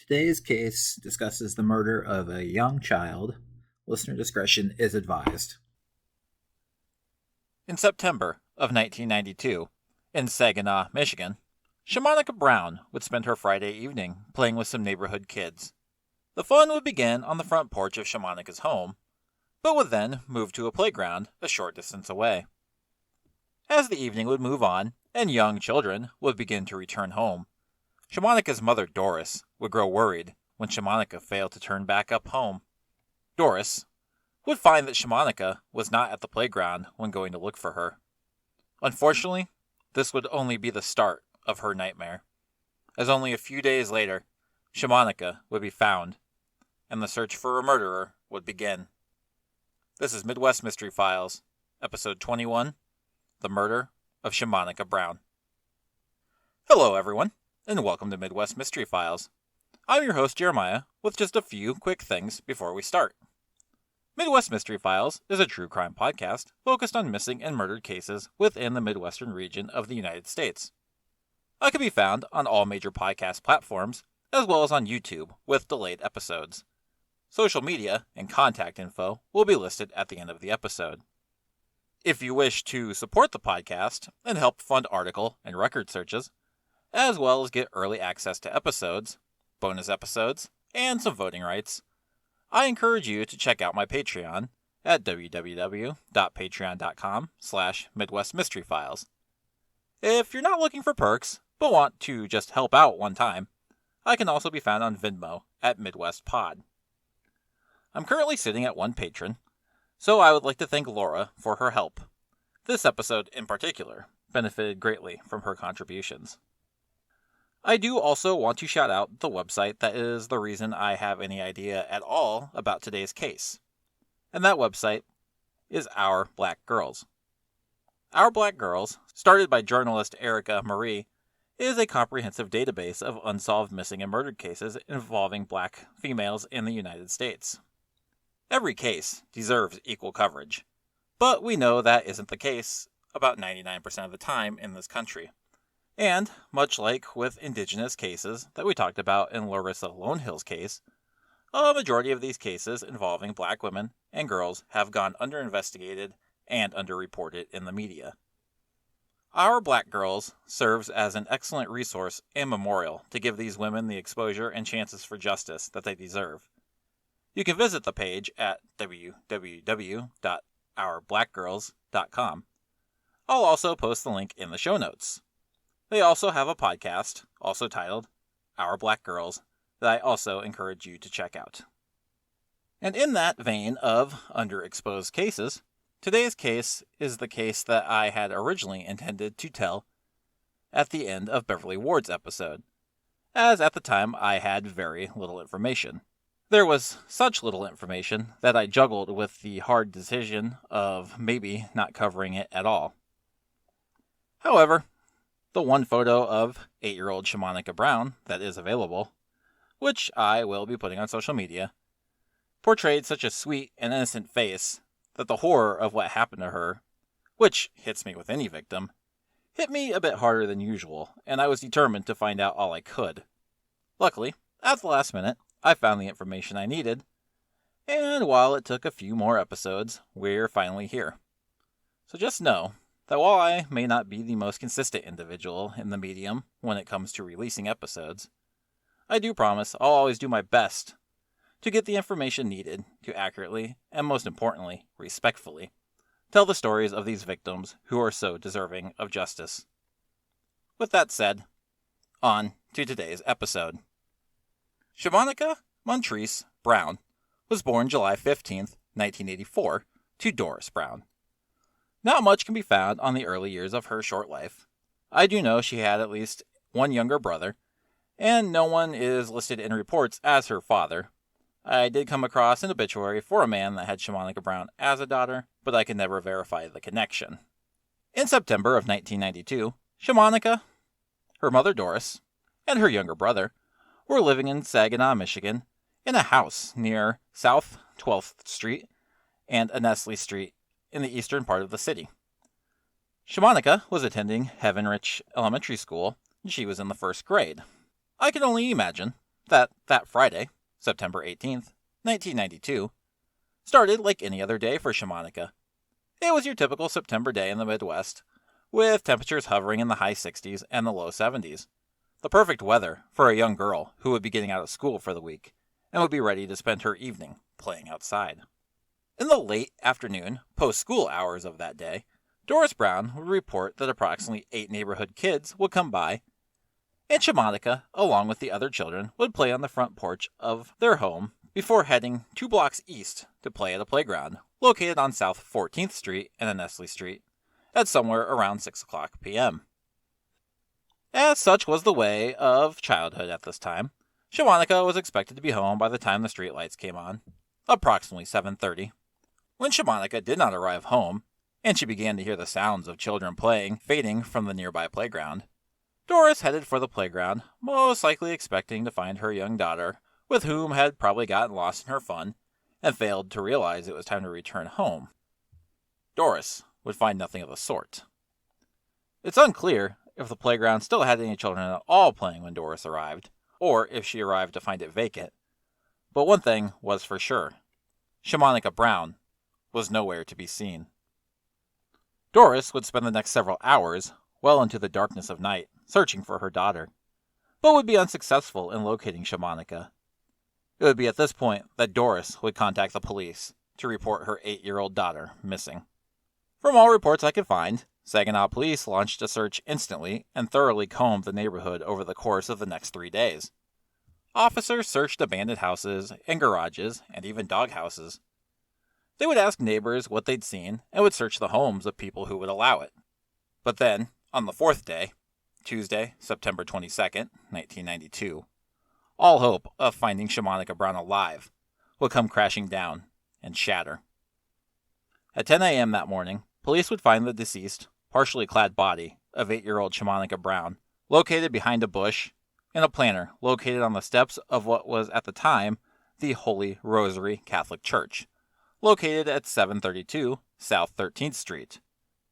Today's case discusses the murder of a young child. Listener discretion is advised. In September of 1992, in Saginaw, Michigan, Shamanica Brown would spend her Friday evening playing with some neighborhood kids. The fun would begin on the front porch of Shamanica's home, but would then move to a playground a short distance away. As the evening would move on and young children would begin to return home, Shamanica's mother, Doris, would grow worried when Shamanica failed to turn back up home. Doris would find that Shamanica was not at the playground when going to look for her. Unfortunately, this would only be the start of her nightmare, as only a few days later, Shamanica would be found, and the search for a murderer would begin. This is Midwest Mystery Files, Episode 21, The Murder of Shamanica Brown. Hello, everyone, and welcome to Midwest Mystery Files. I'm your host, Jeremiah, with just a few quick things before we start. Midwest Mystery Files is a true crime podcast focused on missing and murdered cases within the Midwestern region of the United States. I can be found on all major podcast platforms, as well as on YouTube with delayed episodes. Social media and contact info will be listed at the end of the episode. If you wish to support the podcast and help fund article and record searches, as well as get early access to episodes, bonus episodes, and some voting rights, I encourage you to check out my Patreon at www.patreon.com/MidwestMysteryFiles. If you're not looking for perks, but want to just help out one time, I can also be found on Venmo at MidwestPod. I'm currently sitting at one patron, so I would like to thank Laura for her help. This episode in particular benefited greatly from her contributions. I do also want to shout out the website that is the reason I have any idea at all about today's case. And that website is Our Black Girls. Our Black Girls, started by journalist Erica Marie, is a comprehensive database of unsolved missing and murdered cases involving black females in the United States. Every case deserves equal coverage, but we know that isn't the case about 99% of the time in this country. And, much like with Indigenous cases that we talked about in Larissa Lonehill's case, a majority of these cases involving black women and girls have gone underinvestigated and underreported in the media. Our Black Girls serves as an excellent resource and memorial to give these women the exposure and chances for justice that they deserve. You can visit the page at www.ourblackgirls.com. I'll also post the link in the show notes. They also have a podcast, also titled Our Black Girls, that I also encourage you to check out. And in that vein of underexposed cases, today's case is the case that I had originally intended to tell at the end of Beverly Ward's episode, as at the time I had very little information. There was such little information that I juggled with the hard decision of maybe not covering it at all. However, the one photo of 8-year-old Shamanica Brown that is available, which I will be putting on social media, portrayed such a sweet and innocent face that the horror of what happened to her, which hits me with any victim, hit me a bit harder than usual, and I was determined to find out all I could. Luckily, at the last minute, I found the information I needed, and while it took a few more episodes, we're finally here. So just know that while I may not be the most consistent individual in the medium when it comes to releasing episodes, I do promise I'll always do my best to get the information needed to accurately, and most importantly, respectfully, tell the stories of these victims who are so deserving of justice. With that said, on to today's episode. Shamanica Montrese Brown was born July 15th, 1984, to Doris Brown. Not much can be found on the early years of her short life. I do know she had at least one younger brother, and no one is listed in reports as her father. I did come across an obituary for a man that had Shamanica Brown as a daughter, but I could never verify the connection. In September of 1992, Shamanica, her mother Doris, and her younger brother were living in Saginaw, Michigan, in a house near South 12th Street and Annesley Street in the eastern part of the city. Shamanica was attending Heavenrich Elementary School, and she was in the first grade. I can only imagine that Friday, September 18th, 1992, started like any other day for Shamanica. It was your typical September day in the Midwest, with temperatures hovering in the high 60s and the low 70s. The perfect weather for a young girl who would be getting out of school for the week and would be ready to spend her evening playing outside. In the late afternoon, post-school hours of that day, Doris Brown would report that approximately 8 neighborhood kids would come by, and Shamanica, along with the other children, would play on the front porch of their home before heading 2 blocks east to play at a playground located on South 14th Street and Nestle Street at somewhere around 6 o'clock p.m. As such was the way of childhood at this time, Shamanica was expected to be home by the time the streetlights came on, approximately 7:30. When Shamanica did not arrive home, and she began to hear the sounds of children playing fading from the nearby playground, Doris headed for the playground, most likely expecting to find her young daughter, with whom had probably gotten lost in her fun and failed to realize it was time to return home. Doris would find nothing of the sort. It's unclear if the playground still had any children at all playing when Doris arrived, or if she arrived to find it vacant. But one thing was for sure. Shamanica Brown was nowhere to be seen. Doris would spend the next several hours, well into the darkness of night, searching for her daughter, but would be unsuccessful in locating Shamanica. It would be at this point that Doris would contact the police to report her 8-year-old daughter missing. From all reports I could find, Saginaw police launched a search instantly and thoroughly combed the neighborhood over the course of the next 3 days. Officers searched abandoned houses and garages and even doghouses. They would ask neighbors what they'd seen and would search the homes of people who would allow it. But then, on the 4th day, Tuesday, September 22nd, 1992, all hope of finding Shamanica Brown alive would come crashing down and shatter. At 10 a.m. that morning, police would find the deceased, partially clad body of 8-year-old Shamanica Brown located behind a bush in a planter located on the steps of what was at the time the Holy Rosary Catholic Church, located at 732 South 13th Street,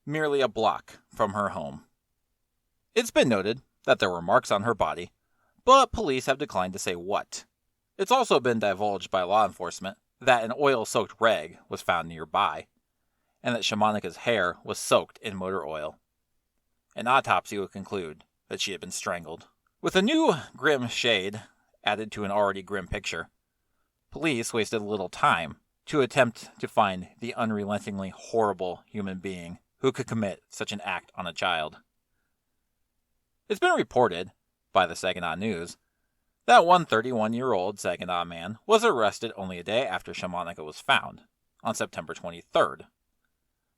merely a block from her home. It's been noted that there were marks on her body, but police have declined to say what. It's also been divulged by law enforcement that an oil-soaked rag was found nearby, and that Shamanica's hair was soaked in motor oil. An autopsy would conclude that she had been strangled. With a new grim shade added to an already grim picture, police wasted little time to attempt to find the unrelentingly horrible human being who could commit such an act on a child. It's been reported by the Saginaw News that one 31-year-old Saginaw man was arrested only a day after Shamanica was found, on September 23rd.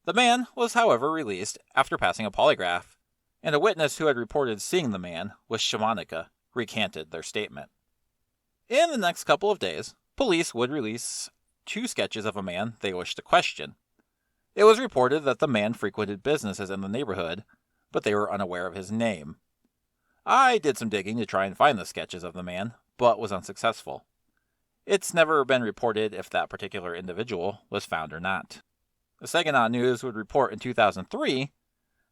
The man was, however, released after passing a polygraph, and a witness who had reported seeing the man with Shamanica recanted their statement. In the next couple of days, police would release 2 sketches of a man they wished to question. It was reported that the man frequented businesses in the neighborhood, but they were unaware of his name. I did some digging to try and find the sketches of the man, but was unsuccessful. It's never been reported if that particular individual was found or not. The Saginaw News would report in 2003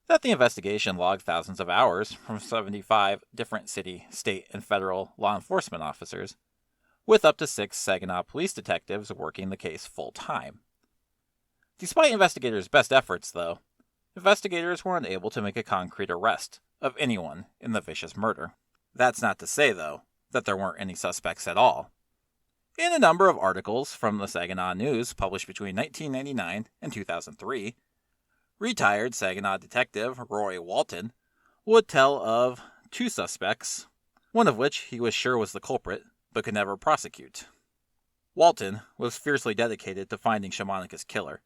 that the investigation logged thousands of hours from 75 different city, state, and federal law enforcement officers, with up to 6 Saginaw police detectives working the case full-time. Despite investigators' best efforts, though, investigators were unable to make a concrete arrest of anyone in the vicious murder. That's not to say, though, that there weren't any suspects at all. In a number of articles from the Saginaw News published between 1999 and 2003, retired Saginaw detective Roy Walton would tell of 2 suspects, one of which he was sure was the culprit, but could never prosecute. Walton was fiercely dedicated to finding Shamanica's killer,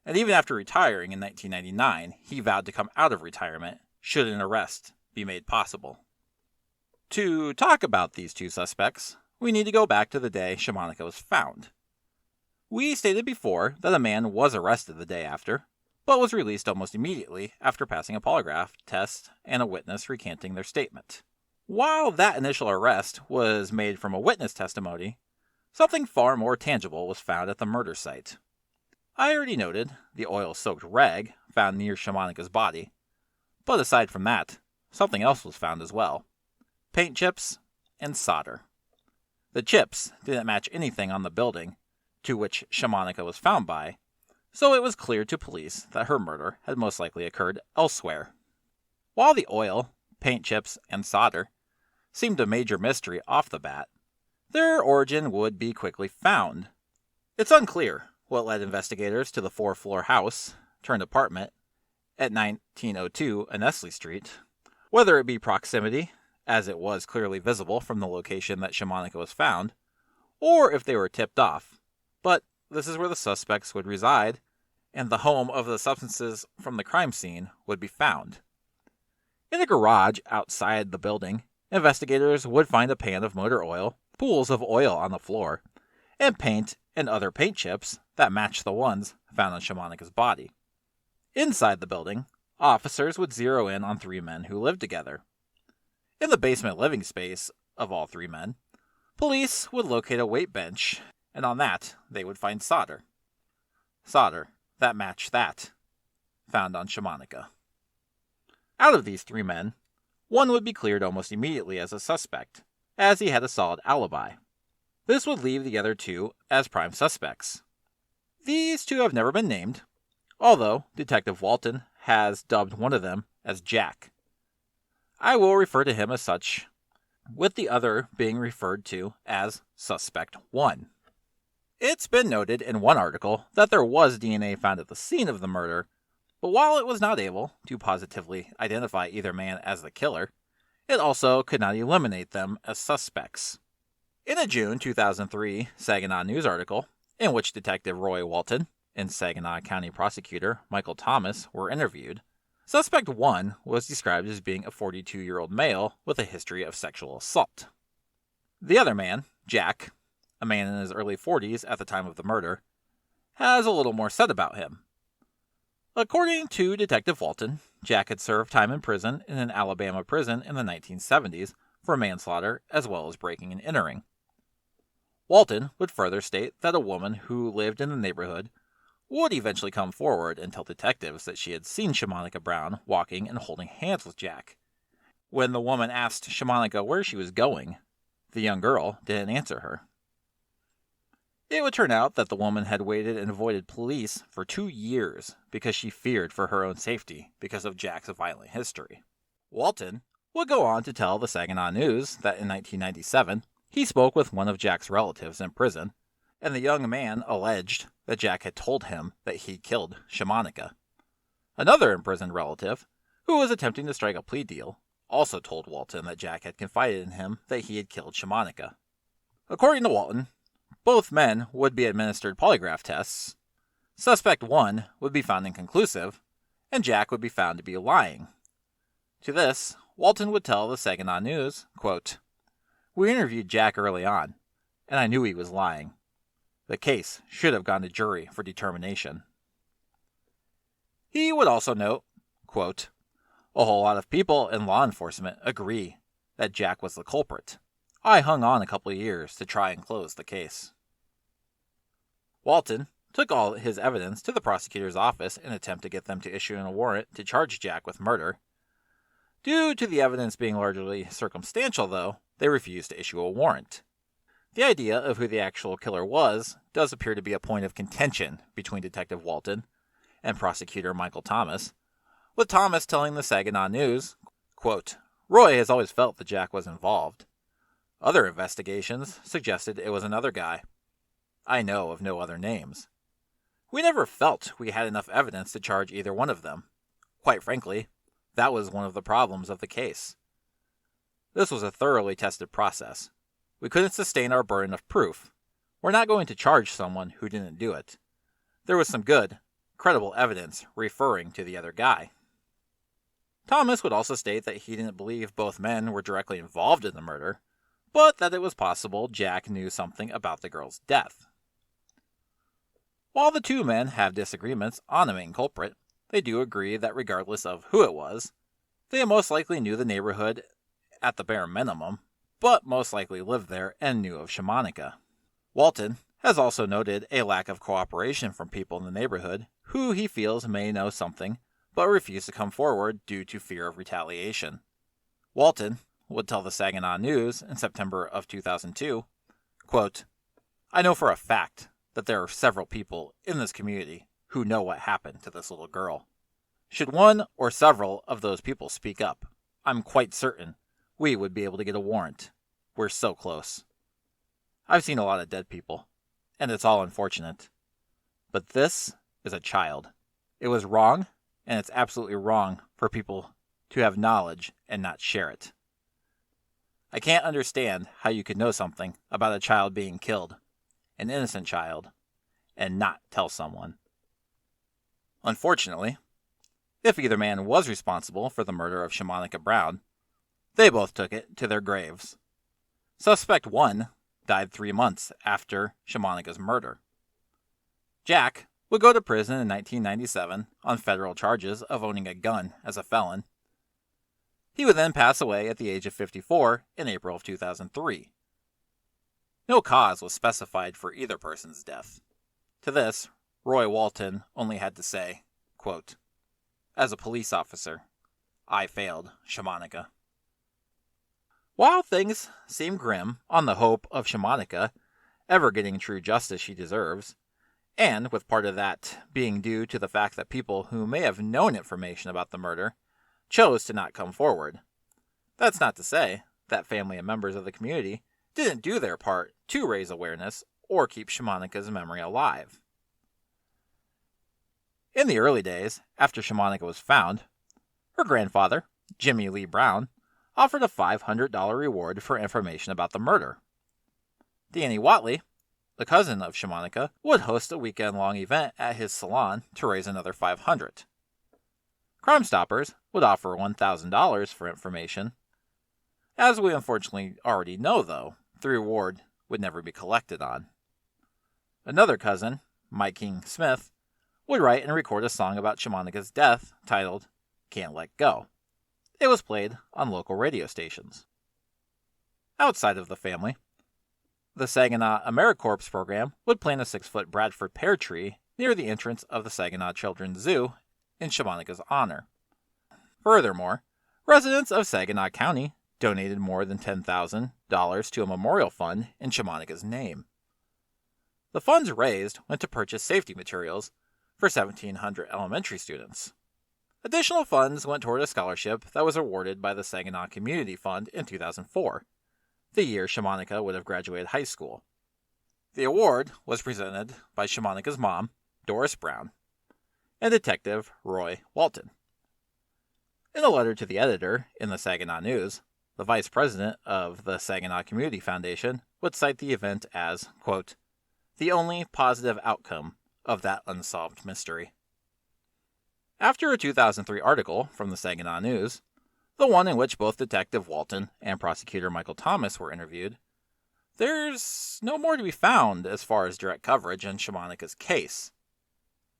and even after retiring in 1999, he vowed to come out of retirement should an arrest be made possible. To talk about these 2 suspects, we need to go back to the day Shamanica was found. We stated before that a man was arrested the day after, but was released almost immediately after passing a polygraph test and a witness recanting their statement. While that initial arrest was made from a witness testimony, something far more tangible was found at the murder site. I already noted the oil-soaked rag found near Shamanica's body, but aside from that, something else was found as well: paint chips and solder. The chips didn't match anything on the building to which Shamanica was found by, so it was clear to police that her murder had most likely occurred elsewhere. While the oil, paint chips, and solder seemed a major mystery off the bat, their origin would be quickly found. It's unclear what led investigators to the 4-floor house turned apartment at 1902 Annesley Street, whether it be proximity, as it was clearly visible from the location that Shamanica was found, or if they were tipped off. But this is where the suspects would reside, and the home of the substances from the crime scene would be found. In a garage outside the building, investigators would find a pan of motor oil, pools of oil on the floor, and paint and other paint chips that matched the ones found on Shamanica's body. Inside the building, officers would zero in on 3 men who lived together. In the basement living space of all 3 men, police would locate a weight bench, and on that they would find solder. Solder that matched that found on Shamanica. Out of these 3 men, one would be cleared almost immediately as a suspect, as he had a solid alibi. This would leave the other 2 as prime suspects. These 2 have never been named, although Detective Walton has dubbed one of them as Jack. I will refer to him as such, with the other being referred to as Suspect 1. It's been noted in one article that there was DNA found at the scene of the murder, but while it was not able to positively identify either man as the killer, it also could not eliminate them as suspects. In a June 2003 Saginaw News article, in which Detective Roy Walton and Saginaw County Prosecutor Michael Thomas were interviewed, Suspect 1 was described as being a 42-year-old male with a history of sexual assault. The other man, Jack, a man in his early 40s at the time of the murder, has a little more said about him. According to Detective Walton, Jack had served time in prison in an Alabama prison in the 1970s for manslaughter as well as breaking and entering. Walton would further state that a woman who lived in the neighborhood would eventually come forward and tell detectives that she had seen Shamanica Brown walking and holding hands with Jack. When the woman asked Shamanica where she was going, the young girl didn't answer her. It would turn out that the woman had waited and avoided police for 2 years because she feared for her own safety because of Jack's violent history. Walton would go on to tell the Saginaw News that in 1997, he spoke with one of Jack's relatives in prison, and the young man alleged that Jack had told him that he killed Shamanica. Another imprisoned relative, who was attempting to strike a plea deal, also told Walton that Jack had confided in him that he had killed Shamanica. According to Walton, both men would be administered polygraph tests. Suspect 1 would be found inconclusive, and Jack would be found to be lying. To this, Walton would tell the Saginaw News, quote, "We interviewed Jack early on, and I knew he was lying. The case should have gone to jury for determination." He would also note, quote, "A whole lot of people in law enforcement agree that Jack was the culprit. I hung on a couple of years to try and close the case." Walton took all his evidence to the prosecutor's office in an attempt to get them to issue a warrant to charge Jack with murder. Due to the evidence being largely circumstantial, though, they refused to issue a warrant. The idea of who the actual killer was does appear to be a point of contention between Detective Walton and Prosecutor Michael Thomas, with Thomas telling the Saginaw News, quote, "Roy has always felt that Jack was involved. Other investigations suggested it was another guy. I know of no other names. We never felt we had enough evidence to charge either one of them. Quite frankly, that was one of the problems of the case. This was a thoroughly tested process. We couldn't sustain our burden of proof. We're not going to charge someone who didn't do it. There was some good, credible evidence referring to the other guy." Thomas would also state that he didn't believe both men were directly involved in the murder, but that it was possible Jack knew something about the girl's death. While the 2 men have disagreements on the main culprit, they do agree that regardless of who it was, they most likely knew the neighborhood at the bare minimum, but most likely lived there and knew of Shamanica. Walton has also noted a lack of cooperation from people in the neighborhood who he feels may know something but refuse to come forward due to fear of retaliation. Walton would tell the Saginaw News in September of 2002, Quote, I know for a fact that there are several people in this community who know what happened to this little girl. Should one or several of those people speak up, I'm quite certain we would be able to get a warrant. We're so close. I've seen a lot of dead people, and it's all unfortunate. But this is a child. It was wrong, and it's absolutely wrong for people to have knowledge and not share it. I can't understand how you could know something about a child being killed, an innocent child, and not tell someone. Unfortunately, if either man was responsible for the murder of Shamanica Brown, they both took it to their graves. Suspect 1 died 3 months after Shamanica's murder. Jack would go to prison in 1997 on federal charges of owning a gun as a felon. He would then pass away at the age of 54 in April of 2003. No cause was specified for either person's death. To this, Roy Walton only had to say, quote, as a police officer, I failed Shamanica. While things seem grim on the hope of Shamanica ever getting true justice she deserves, and with part of that being due to the fact that people who may have known information about the murder chose to not come forward, that's not to say that family and members of the community didn't do their part to raise awareness or keep Shamanica's memory alive. In the early days, after Shamanica was found, her grandfather, Jimmy Lee Brown, offered a $500 reward for information about the murder. Danny Watley, the cousin of Shamanica, would host a weekend-long event at his salon to raise another $500. Crime Stoppers would offer $1,000 for information. As we unfortunately already know, though, the reward would never be collected on. Another cousin, Mike King Smith, would write and record a song about Shamanica's death titled Can't Let Go. It was played on local radio stations. Outside of the family, the Saginaw AmeriCorps program would plant a 6-foot Bradford pear tree near the entrance of the Saginaw Children's Zoo in Shamanica's honor. Furthermore, residents of Saginaw County donated more than $10,000 to a memorial fund in Shamanica's name. The funds raised went to purchase safety materials for 1,700 elementary students. Additional funds went toward a scholarship that was awarded by the Saginaw Community Fund in 2004, the year Shamanica would have graduated high school. The award was presented by Shamanica's mom, Doris Brown, and Detective Roy Walton. In a letter to the editor in the Saginaw News, the vice president of the Saginaw Community Foundation would cite the event as, quote, the only positive outcome of that unsolved mystery. After a 2003 article from the Saginaw News, the one in which both Detective Walton and Prosecutor Michael Thomas were interviewed, there's no more to be found as far as direct coverage on Shamanica's case.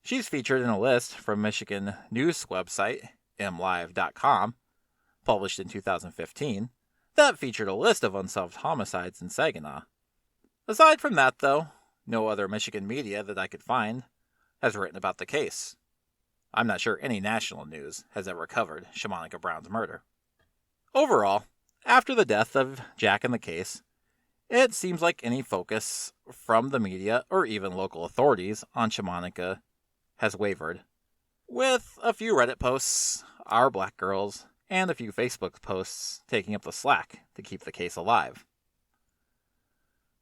She's featured in a list from Michigan news website mlive.com, published in 2015, that featured a list of unsolved homicides in Saginaw. Aside from that, though, no other Michigan media that I could find has written about the case. I'm not sure any national news has ever covered Shamanica Brown's murder. Overall, after the death of Jack in the case, it seems like any focus from the media or even local authorities on Shamanica has wavered, with a few Reddit posts, Our Black Girls, and a few Facebook posts taking up the slack to keep the case alive.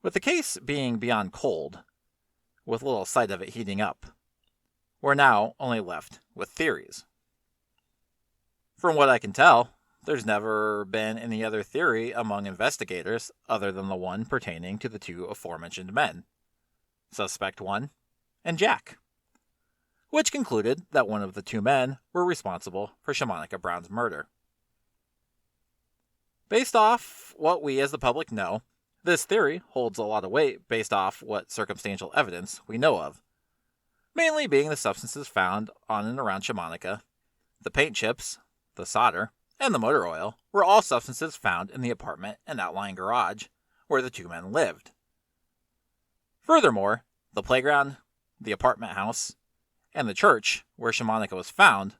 With the case being beyond cold, with little sight of it heating up, we're now only left with theories. From what I can tell, there's never been any other theory among investigators other than the one pertaining to the two aforementioned men, Suspect 1 and Jack, which concluded that one of the two men were responsible for Shamanica Brown's murder. Based off what we as the public know, this theory holds a lot of weight based off what circumstantial evidence we know of, mainly being the substances found on and around Shamanica. The paint chips, the solder, and the motor oil were all substances found in the apartment and outlying garage where the two men lived. Furthermore, the playground, the apartment house, and the church where Shamanica was found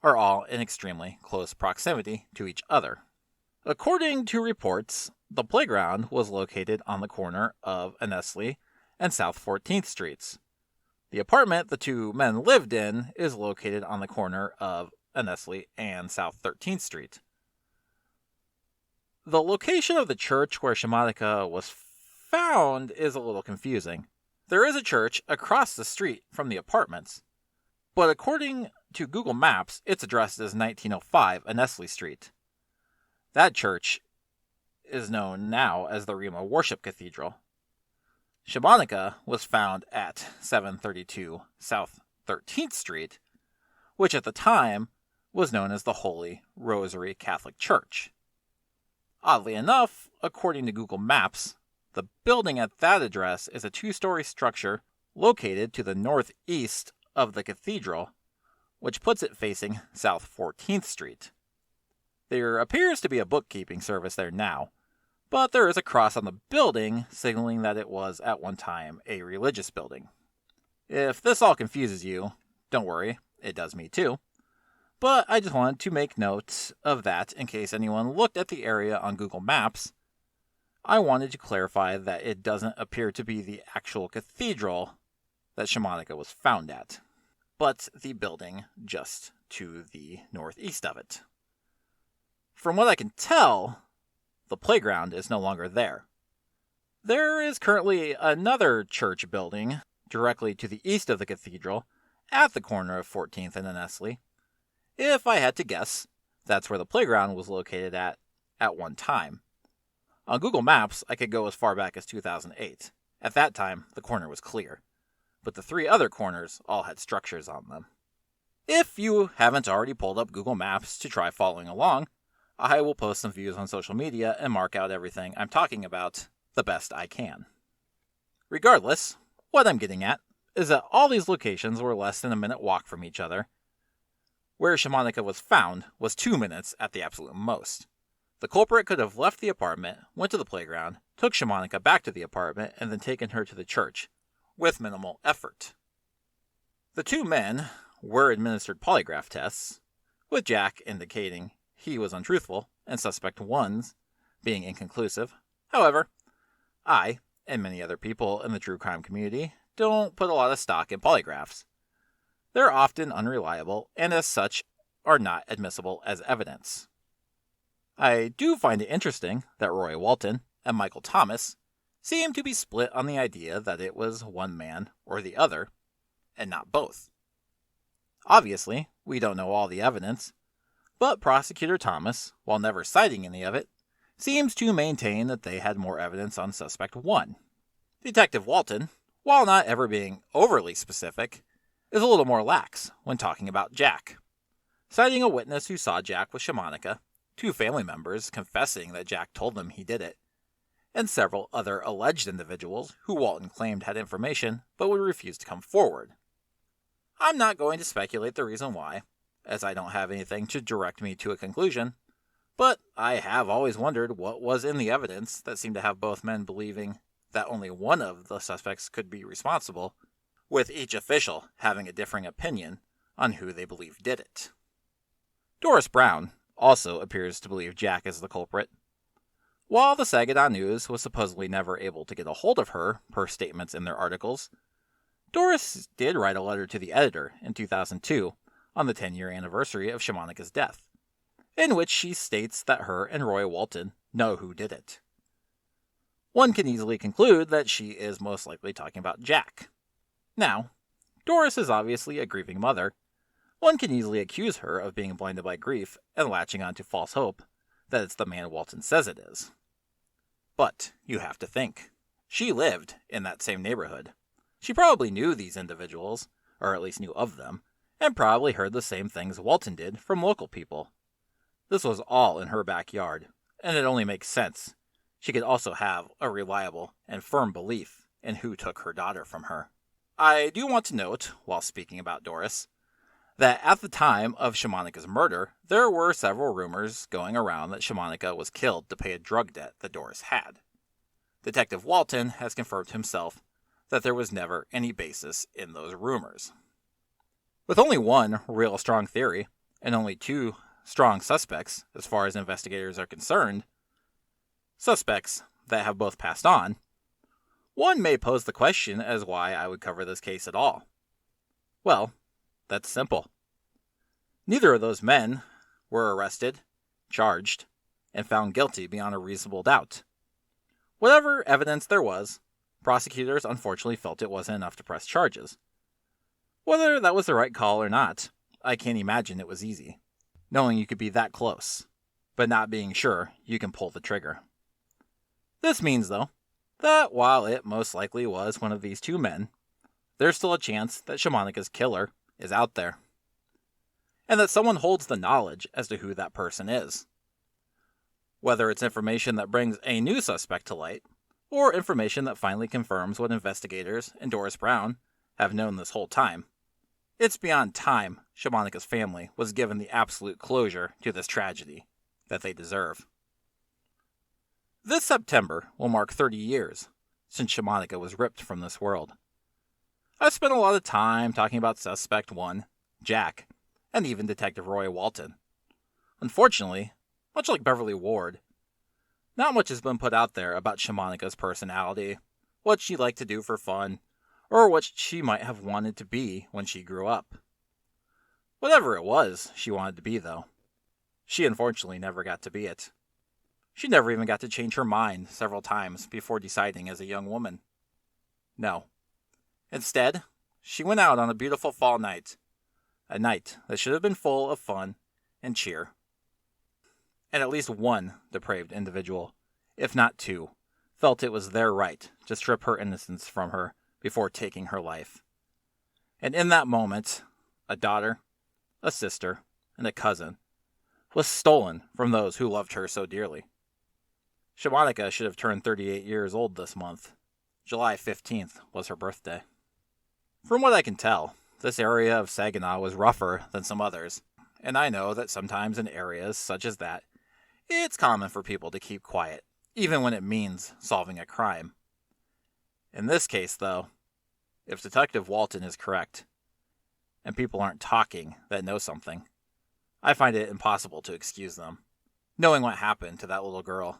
are all in extremely close proximity to each other. According to reports, the playground was located on the corner of Annesley and South 14th Streets. The apartment the two men lived in is located on the corner of Annesley and South 13th Street. The location of the church where Shamanica was found is a little confusing. There is a church across the street from the apartments, but according to Google Maps, it's addressed as 1905 Annesley Street. That church is known now as the Rima Worship Cathedral. Shamanica was found at 732 South 13th Street, which at the time was known as the Holy Rosary Catholic Church. Oddly enough, according to Google Maps, the building at that address is a 2-story structure located to the northeast of the cathedral, which puts it facing South 14th Street. There appears to be a bookkeeping service there now, but there is a cross on the building signaling that it was at one time a religious building. If this all confuses you, don't worry, it does me too. But I just wanted to make note of that in case anyone looked at the area on Google Maps. I wanted to clarify that it doesn't appear to be the actual cathedral that Shamanica was found at, but the building just to the northeast of it. From what I can tell, the playground is no longer there. There is currently another church building directly to the east of the cathedral at the corner of 14th and Annesley. If I had to guess, that's where the playground was located at one time. On Google Maps, I could go as far back as 2008. At that time, the corner was clear, but the 3 other corners all had structures on them. If you haven't already pulled up Google Maps to try following along, I will post some views on social media and mark out everything I'm talking about the best I can. Regardless, what I'm getting at is that all these locations were less than a minute walk from each other. Where Shamanica was found was 2 minutes at the absolute most. The culprit could have left the apartment, went to the playground, took Shamanica back to the apartment, and then taken her to the church, with minimal effort. The 2 men were administered polygraph tests, with Jack indicating he was untruthful, and suspect 1's being inconclusive. However, I, and many other people in the true crime community, don't put a lot of stock in polygraphs. They're often unreliable, and as such, are not admissible as evidence. I do find it interesting that Roy Walton and Michael Thomas seem to be split on the idea that it was one man or the other, and not both. Obviously, we don't know all the evidence, but Prosecutor Thomas, while never citing any of it, seems to maintain that they had more evidence on suspect 1. Detective Walton, while not ever being overly specific, is a little more lax when talking about Jack, citing a witness who saw Jack with Shamanica, 2 family members confessing that Jack told them he did it, and several other alleged individuals who Walton claimed had information but would refuse to come forward. I'm not going to speculate the reason why, as I don't have anything to direct me to a conclusion, but I have always wondered what was in the evidence that seemed to have both men believing that only one of the suspects could be responsible, with each official having a differing opinion on who they believe did it. Doris Brown also appears to believe Jack is the culprit. While the Saginaw News was supposedly never able to get a hold of her, per statements in their articles, Doris did write a letter to the editor in 2002 on the 10-year anniversary of Shamanica's death, in which she states that her and Roy Walton know who did it. One can easily conclude that she is most likely talking about Jack. Now, Doris is obviously a grieving mother. One can easily accuse her of being blinded by grief and latching on to false hope that it's the man Walton says it is. But you have to think, she lived in that same neighborhood. She probably knew these individuals, or at least knew of them, and probably heard the same things Walton did from local people. This was all in her backyard, and it only makes sense she could also have a reliable and firm belief in who took her daughter from her. I do want to note, while speaking about Doris, that at the time of Shamanica's murder, there were several rumors going around that Shamanica was killed to pay a drug debt that Doris had. Detective Walton has confirmed himself that there was never any basis in those rumors. With only one real strong theory, and only 2 strong suspects as far as investigators are concerned, suspects that have both passed on, one may pose the question as why I would cover this case at all. Well, that's simple. Neither of those men were arrested, charged, and found guilty beyond a reasonable doubt. Whatever evidence there was, prosecutors unfortunately felt it wasn't enough to press charges. Whether that was the right call or not, I can't imagine it was easy, knowing you could be that close, but not being sure you can pull the trigger. This means, though, that while it most likely was one of these two men, there's still a chance that Shamonica's killer is out there, and that someone holds the knowledge as to who that person is. Whether it's information that brings a new suspect to light, or information that finally confirms what investigators and Doris Brown have known this whole time, it's beyond time Shamonica's family was given the absolute closure to this tragedy that they deserve. This September will mark 30 years since Shamanica was ripped from this world. I've spent a lot of time talking about Suspect 1, Jack, and even Detective Roy Walton. Unfortunately, much like Beverly Ward, not much has been put out there about Shamonica's personality, what she liked to do for fun, or what she might have wanted to be when she grew up. Whatever it was she wanted to be, though, she unfortunately never got to be it. She never even got to change her mind several times before deciding as a young woman. No. Instead, she went out on a beautiful fall night, a night that should have been full of fun and cheer. And at least one depraved individual, if not two, felt it was their right to strip her innocence from her before taking her life. And in that moment, a daughter, a sister, and a cousin was stolen from those who loved her so dearly. Shamanica should have turned 38 years old this month. July 15th was her birthday. From what I can tell, this area of Saginaw was rougher than some others, and I know that sometimes in areas such as that, it's common for people to keep quiet, even when it means solving a crime. In this case, though, if Detective Walton is correct, and people aren't talking that know something, I find it impossible to excuse them. Knowing what happened to that little girl,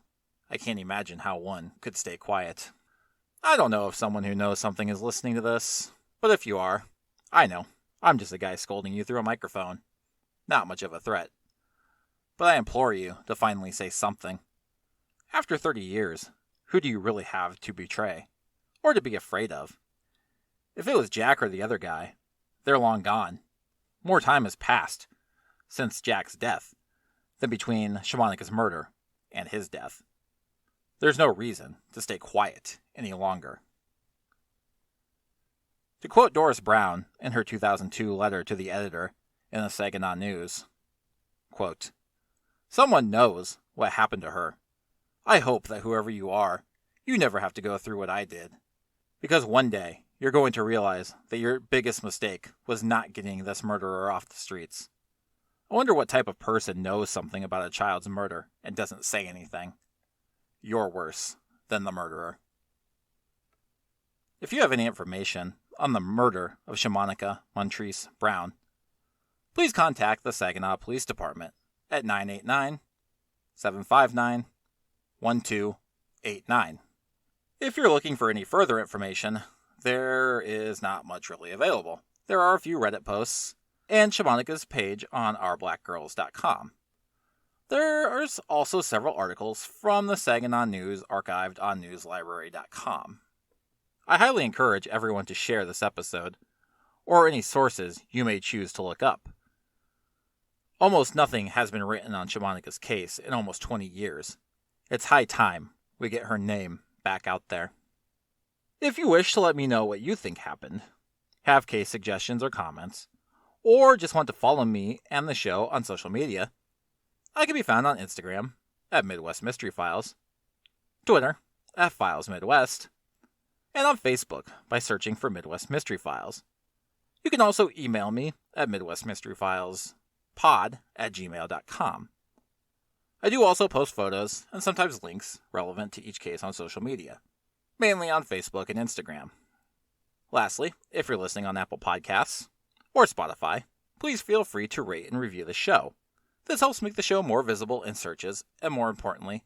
I can't imagine how one could stay quiet. I don't know if someone who knows something is listening to this, but if you are, I know. I'm just a guy scolding you through a microphone. Not much of a threat. But I implore you to finally say something. After 30 years, who do you really have to betray? Or to be afraid of? If it was Jack or the other guy, they're long gone. More time has passed since Jack's death than between Shamonica's murder and his death. There's no reason to stay quiet any longer. To quote Doris Brown in her 2002 letter to the editor in the Saginaw News, quote, "Someone knows what happened to her. I hope that whoever you are, you never have to go through what I did. Because one day, you're going to realize that your biggest mistake was not getting this murderer off the streets. I wonder what type of person knows something about a child's murder and doesn't say anything. You're worse than the murderer." If you have any information on the murder of Shamonica Montrese Brown, please contact the Saginaw Police Department at 989-759-1289. If you're looking for any further information, there is not much really available. There are a few Reddit posts and Shamonica's page on ourblackgirls.com. There are also several articles from the Saginaw News archived on newslibrary.com. I highly encourage everyone to share this episode, or any sources you may choose to look up. Almost nothing has been written on Shamonica's case in almost 20 years. It's high time we get her name back out there. If you wish to let me know what you think happened, have case suggestions or comments, or just want to follow me and the show on social media, I can be found on Instagram at Midwest Mystery Files, Twitter at Files Midwest, and on Facebook by searching for Midwest Mystery Files. You can also email me at midwestmysteryfilespod@gmail.com. I do also post photos and sometimes links relevant to each case on social media, mainly on Facebook and Instagram. Lastly, if you're listening on Apple Podcasts or Spotify, please feel free to rate and review the show. This helps make the show more visible in searches and, more importantly,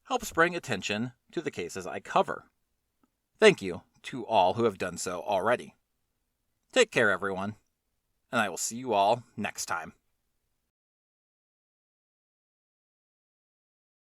helps bring attention to the cases I cover. Thank you to all who have done so already. Take care, everyone, and I will see you all next time.